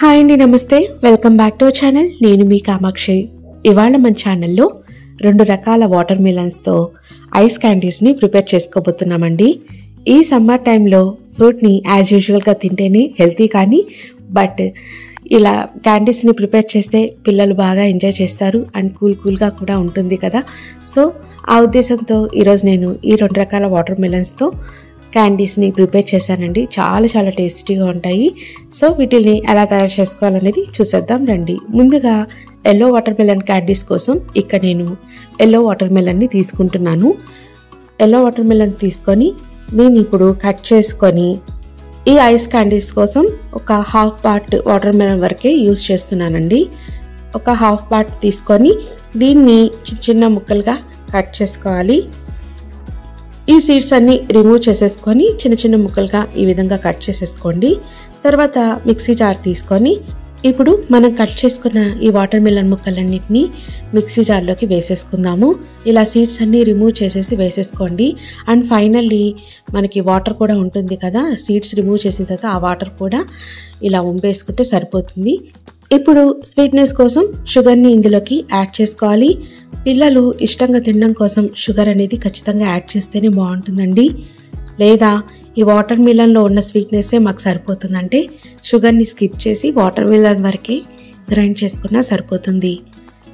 Hi అండి, నమస్తే. Welcome back to our channel. నేను మీ కామాక్షి. ఇవాళ మన ఛానల్లో 2 రకాల వాటర్ మిలన్స్తో ఐస్ క్యాండీస్ని ప్రిపేర్ చేసుకోబోతున్నామండి. ఈ సమ్మర్ టైంలో ఫ్రూట్ని యాజ్ యూజువల్గా తింటేనే హెల్తీ, కానీ బట్ ఇలా క్యాండీస్ని ప్రిపేర్ చేస్తే పిల్లలు బాగా ఎంజాయ్ చేస్తారు అండ్ కూల్గా కూడా ఉంటుంది కదా. సో ఆ ఉద్దేశంతో ఈరోజు నేను ఈ 2 రకాల వాటర్ మిలన్స్తో క్యాండీస్ని ప్రిపేర్ చేశానండి. చాలా టేస్టీగా ఉంటాయి. సో వీటిని ఎలా తయారు చేసుకోవాలనేది చూసేద్దాం రండి. ముందుగా ఎల్లో వాటర్ మిలన్ క్యాండీస్ కోసం ఇక్కడ నేను ఎల్లో వాటర్ మిలన్ని తీసుకుంటున్నాను. ఎల్లో వాటర్ మిలన్ తీసుకొని దీన్ని ఇప్పుడు కట్ చేసుకొని ఈ ఐస్ క్యాండీస్ కోసం ఒక హాఫ్ పార్ట్ వాటర్ మిలన్ వరకే యూజ్ చేస్తున్నానండి. ఒక హాఫ్ పార్ట్ తీసుకొని దీన్ని చిన్న ముక్కలుగా కట్ చేసుకోవాలి. ఈ సీడ్స్ అన్ని రిమూవ్ చేసేసుకొని చిన్న ముక్కలుగా ఈ విధంగా కట్ చేసేసుకోండి. తర్వాత మిక్సీ జార్ తీసుకొని ఇప్పుడు మనం కట్ చేసుకున్న ఈ వాటర్ మిలన్ ముక్కలన్నిటినీ మిక్సీ జార్లోకి వేసేసుకుందాము. ఇలా సీడ్స్ అన్ని రిమూవ్ చేసేసి వేసేసుకోండి. అండ్ ఫైనల్లీ మనకి వాటర్ కూడా ఉంటుంది కదా, సీడ్స్ రిమూవ్ చేసిన తర్వాత ఆ వాటర్ కూడా ఇలా వంపేసుకుంటే సరిపోతుంది. ఇప్పుడు స్వీట్నెస్ కోసం షుగర్ని ఇందులోకి యాడ్ చేసుకోవాలి. పిల్లలు ఇష్టంగా తినడం కోసం షుగర్ అనేది ఖచ్చితంగా యాడ్ చేస్తేనే బాగుంటుందండి. లేదా ఈ వాటర్ మిలన్లో ఉన్న స్వీట్నెస్సే మాకు సరిపోతుందంటే షుగర్ని స్కిప్ చేసి వాటర్ మిలన్ వరకే గ్రైండ్ చేసుకున్నా సరిపోతుంది.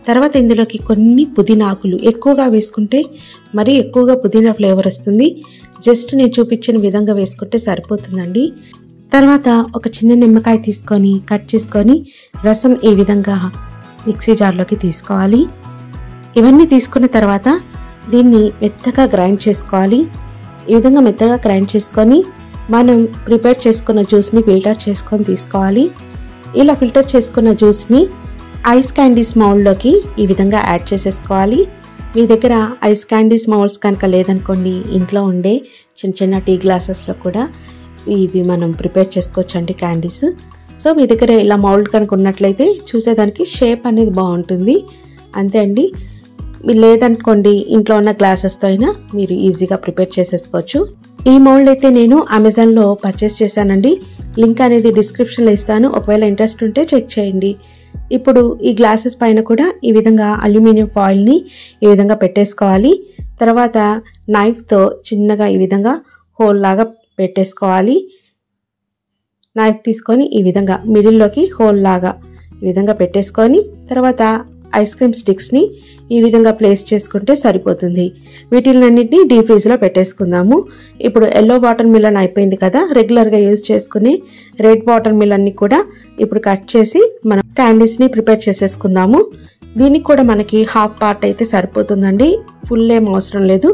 తర్వాత ఇందులోకి కొన్ని పుదీనా ఆకులు ఎక్కువగా వేసుకుంటే మరీ ఎక్కువగా పుదీనా ఫ్లేవర్ వస్తుంది. జస్ట్ నేను చూపించిన విధంగా వేసుకుంటే సరిపోతుందండి. తర్వాత ఒక చిన్న నిమ్మకాయ తీసుకొని కట్ చేసుకొని రసం ఈ విధంగా మిక్సీ జార్లోకి తీసుకోవాలి. ఇవన్నీ తీసుకున్న తర్వాత దీన్ని మెత్తగా గ్రైండ్ చేసుకోవాలి. ఈ విధంగా మెత్తగా గ్రైండ్ చేసుకొని మనం ప్రిపేర్ చేసుకున్న జ్యూస్ని ఫిల్టర్ చేసుకొని తీసుకోవాలి. ఇలా ఫిల్టర్ చేసుకున్న జ్యూస్ని ఐస్ క్యాండీస్ మౌల్డ్లోకి ఈ విధంగా యాడ్ చేసేసుకోవాలి. మీ దగ్గర ఐస్ క్యాండీస్ మౌల్డ్స్ కనుక లేదనుకోండి, ఇంట్లో ఉండే చిన్న టీ గ్లాసెస్లో కూడా ఇవి మనం ప్రిపేర్ చేసుకోవచ్చు అండి క్యాండీస్. సో మీ దగ్గర ఇలా మౌల్డ్ కనుక ఉన్నట్లయితే చూసేదానికి షేప్ అనేది బాగుంటుంది. అంతే అండి. లేదనుకోండి, ఇంట్లో ఉన్న గ్లాసెస్తో అయినా మీరు ఈజీగా ప్రిపేర్ చేసేసుకోవచ్చు. ఈ మౌల్డ్ అయితే నేను అమెజాన్లో పర్చేస్ చేశానండి. లింక్ అనేది డిస్క్రిప్షన్లో ఇస్తాను, ఒకవేళ ఇంట్రెస్ట్ ఉంటే చెక్ చేయండి. ఇప్పుడు ఈ గ్లాసెస్ పైన కూడా ఈ విధంగా అల్యూమినియం ఫాయిల్ని ఈ విధంగా పెట్టేసుకోవాలి. తర్వాత నైఫ్తో చిన్నగా ఈ విధంగా హోల్ లాగా పెట్టేసుకోవాలి. నైఫ్ తీసుకొని ఈ విధంగా మిడిల్లోకి హోల్ లాగా ఈ విధంగా పెట్టేసుకొని తర్వాత ఐస్ క్రీమ్ స్టిక్స్ని ఈ విధంగా ప్లేస్ చేసుకుంటే సరిపోతుంది. వీటిలన్నింటినీ డీప్ ఫ్రీజ్లో పెట్టేసుకుందాము. ఇప్పుడు ఎల్లో వాటర్ మిలన్ అయిపోయింది కదా, రెగ్యులర్గా యూజ్ చేసుకునే రెడ్ వాటర్ మిలన్ని కూడా ఇప్పుడు కట్ చేసి మనం క్యాండీస్ని ప్రిపేర్ చేసేసుకుందాము. దీనికి కూడా మనకి హాఫ్ పార్ట్ అయితే సరిపోతుందండి, ఫుల్ ఏం అవసరం లేదు.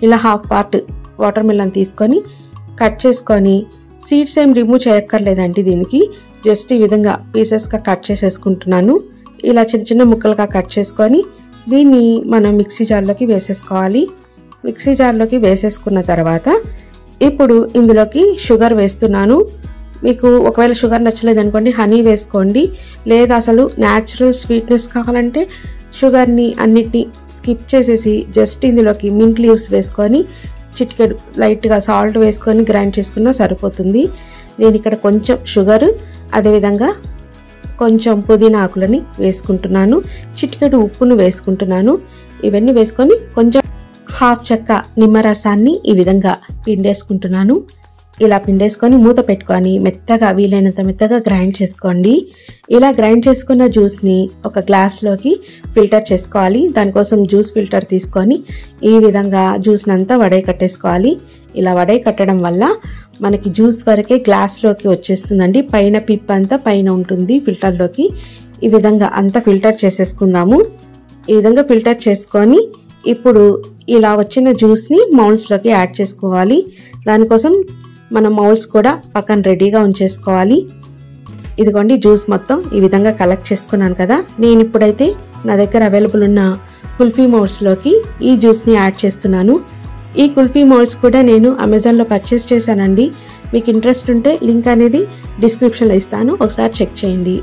ఇలా హాఫ్ పార్ట్ వాటర్ మిలన్ తీసుకొని కట్ చేసుకొని సీడ్స్ ఏం రిమూవ్ చేయక్కర్లేదండి. దీనికి జస్ట్ ఈ విధంగా పీసెస్గా కట్ చేసేసుకుంటున్నాను. ఇలా చిన్న ముక్కలుగా కట్ చేసుకొని దీన్ని మనం మిక్సీ జార్లోకి వేసేసుకోవాలి. మిక్సీ జార్లోకి వేసేసుకున్న తర్వాత ఇప్పుడు ఇందులోకి షుగర్ వేస్తున్నాను. మీకు ఒకవేళ షుగర్ నచ్చలేదు అనుకోండి, హనీ వేసుకోండి. లేదా అసలు న్యాచురల్ స్వీట్నెస్ కావాలంటే షుగర్ని అన్నిటినీ స్కిప్ చేసేసి జస్ట్ ఇందులోకి మింట్ లీవ్స్ వేసుకొని చిటికెడు లైట్గా సాల్ట్ వేసుకొని గ్రైండ్ చేసుకున్నా సరిపోతుంది. నేను ఇక్కడ కొంచెం షుగర్, అదేవిధంగా కొంచెం పుదీనా ఆకులని వేసుకుంటున్నాను, చిటికెడు ఉప్పును వేసుకుంటున్నాను. ఇవన్నీ వేసుకొని కొంచెం హాఫ్ చెక్క నిమ్మరసాన్ని ఈ విధంగా పిండేసుకుంటున్నాను. ఇలా పిండేసుకొని మూత పెట్టుకొని మెత్తగా, వీలైనంత మెత్తగా గ్రైండ్ చేసుకోండి. ఇలా గ్రైండ్ చేసుకున్న జ్యూస్ని ఒక గ్లాస్లోకి ఫిల్టర్ చేసుకోవాలి. దానికోసం జ్యూస్ ఫిల్టర్ తీసుకొని ఈ విధంగా జ్యూస్ని అంతా వడై కట్టేసుకోవాలి. ఇలా వడై కట్టడం వల్ల మనకి జ్యూస్ వరకే గ్లాస్లోకి వచ్చేస్తుందండి. పైన పిప్ అంతా పైన ఉంటుంది ఫిల్టర్లోకి. ఈ విధంగా అంతా ఫిల్టర్ చేసేసుకుందాము. ఈ విధంగా ఫిల్టర్ చేసుకొని ఇప్పుడు ఇలా వచ్చిన జ్యూస్ని మౌల్డ్స్లోకి యాడ్ చేసుకోవాలి. దానికోసం మనం మౌల్డ్స్ కూడా పక్కన రెడీగా ఉంచేసుకోవాలి. ఇదిగోండి, జ్యూస్ మొత్తం ఈ విధంగా కలెక్ట్ చేసుకున్నాను కదా. నేను ఇప్పుడైతే నా దగ్గర అవైలబుల్ ఉన్న కుల్ఫీ మౌల్డ్స్లోకి ఈ జ్యూస్ని యాడ్ చేస్తున్నాను. ఈ కుల్ఫీ మౌల్డ్స్ కూడా నేను అమెజాన్లో పర్చేస్ చేశానండి. మీకు ఇంట్రెస్ట్ ఉంటే లింక్ అనేది డిస్క్రిప్షన్లో ఇస్తాను, ఒకసారి చెక్ చేయండి.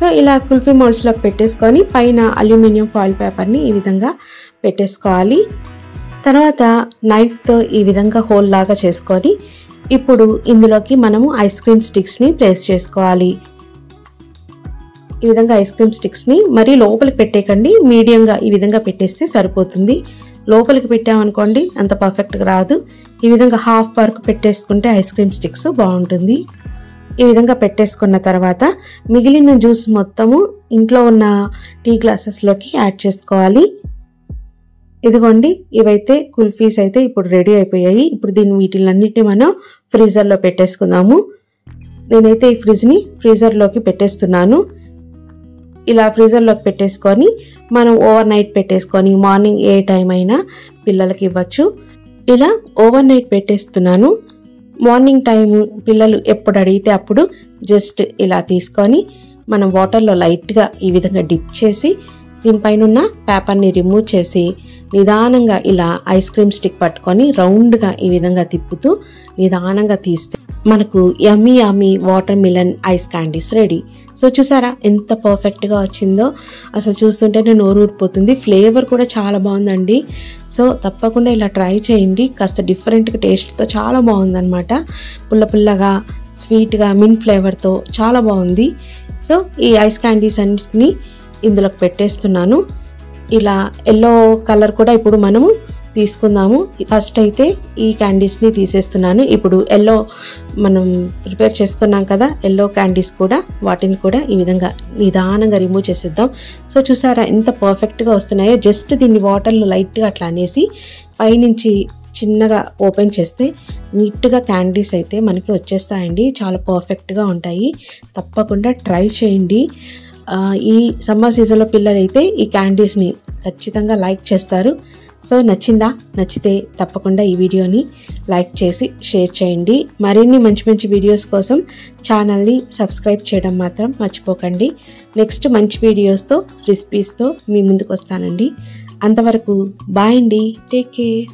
సో ఇలా కుల్ఫీ మౌల్డ్స్లోకి పెట్టేసుకొని పైన అల్యూమినియం ఫాయిల్ పేపర్ని ఈ విధంగా పెట్టేసుకోవాలి. తర్వాత నైఫ్తో ఈ విధంగా హోల్ లాగా చేసుకొని ఇప్పుడు ఇందులోకి మనము ఐస్ క్రీమ్ స్టిక్స్ని ప్లేస్ చేసుకోవాలి. ఈ విధంగా ఐస్ క్రీమ్ స్టిక్స్ని మరీ లోపలికి పెట్టేయకండి, మీడియంగా ఈ విధంగా పెట్టేస్తే సరిపోతుంది. లోపలికి పెట్టామనుకోండి అంత పర్ఫెక్ట్గా రాదు. ఈ విధంగా హాఫ్ వరకు పెట్టేసుకుంటే ఐస్ క్రీమ్ స్టిక్స్ బాగుంటుంది. ఈ విధంగా పెట్టేసుకున్న తర్వాత మిగిలిన జ్యూస్ మొత్తము ఇంట్లో ఉన్న టీ గ్లాసెస్లోకి యాడ్ చేసుకోవాలి. ఇదిగోండి, ఇవైతే కుల్ఫీస్ అయితే ఇప్పుడు రెడీ అయిపోయాయి. ఇప్పుడు వీటిలన్నిటిని మనం ఫ్రీజర్లో పెట్టేసుకుందాము. నేనైతే ఈ ఫ్రీజర్లోకి పెట్టేస్తున్నాను. ఇలా ఫ్రీజర్లోకి పెట్టేసుకొని మనం ఓవర్ నైట్ పెట్టేసుకొని మార్నింగ్ ఏ టైం అయినా పిల్లలకి ఇవ్వచ్చు. ఇలా ఓవర్ నైట్ పెట్టేస్తున్నాను. మార్నింగ్ టైం పిల్లలు ఎప్పుడు అడిగితే అప్పుడు జస్ట్ ఇలా తీసుకొని మనం వాటర్లో లైట్గా ఈ విధంగా డిప్ చేసి దీనిపైన ఉన్న పేపర్ని రిమూవ్ చేసి నిదానంగా ఇలా ఐస్ క్రీమ్ స్టిక్ పట్టుకొని రౌండ్గా ఈ విధంగా తిప్పుతూ నిదానంగా తీస్తే మనకు yummy watermelon ice candies ready. So చూసారా ఎంత పర్ఫెక్ట్గా వచ్చిందో, అసలు చూస్తుంటేనే నోరు ఊరిపోతుంది. ఫ్లేవర్ కూడా చాలా బాగుందండి. సో తప్పకుండా ఇలా ట్రై చేయండి. కాస్త డిఫరెంట్గా టేస్ట్తో చాలా బాగుందన్నమాట. పుల్లగా స్వీట్గా మింట్ ఫ్లేవర్తో చాలా బాగుంది. సో ఈ ఐస్ క్యాండీస్ అన్నిటిని ఇందులోకి పెట్టేస్తున్నాను. ఇలా ఎల్లో కలర్ కూడా ఇప్పుడు మనము తీసుకుందాము. ఫస్ట్ అయితే ఈ క్యాండీస్ని తీసేస్తున్నాను. ఇప్పుడు ఎల్లో మనం ప్రిపేర్ చేసుకున్నాం కదా, ఎల్లో క్యాండీస్ కూడా వాటిని కూడా ఈ విధంగా నిదానంగా రిమూవ్ చేసేద్దాం. సో చూసారా ఎంత పర్ఫెక్ట్గా వస్తున్నాయో. జస్ట్ దీన్ని వాటర్లో లైట్గా అట్లా అనేసి పైనుంచి చిన్నగా ఓపెన్ చేస్తే నీట్గా క్యాండీస్ అయితే మనకి వచ్చేస్తాయండి. చాలా పర్ఫెక్ట్గా ఉంటాయి. తప్పకుండా ట్రై చేయండి. ఈ సమ్మర్ సీజన్లో పిల్లలు అయితే ఈ క్యాండీస్ని ఖచ్చితంగా లైక్ చేస్తారు. సో నచ్చితే తప్పకుండా ఈ వీడియోని లైక్ చేసి షేర్ చేయండి. మరిన్ని మంచి వీడియోస్ కోసం ఛానల్ని సబ్స్క్రైబ్ చేయడం మాత్రం మర్చిపోకండి. నెక్స్ట్ మంచి వీడియోస్తో రెసిపీస్తో మీ ముందుకు వస్తానండి. అంతవరకు బాయ్ అండి. Take care.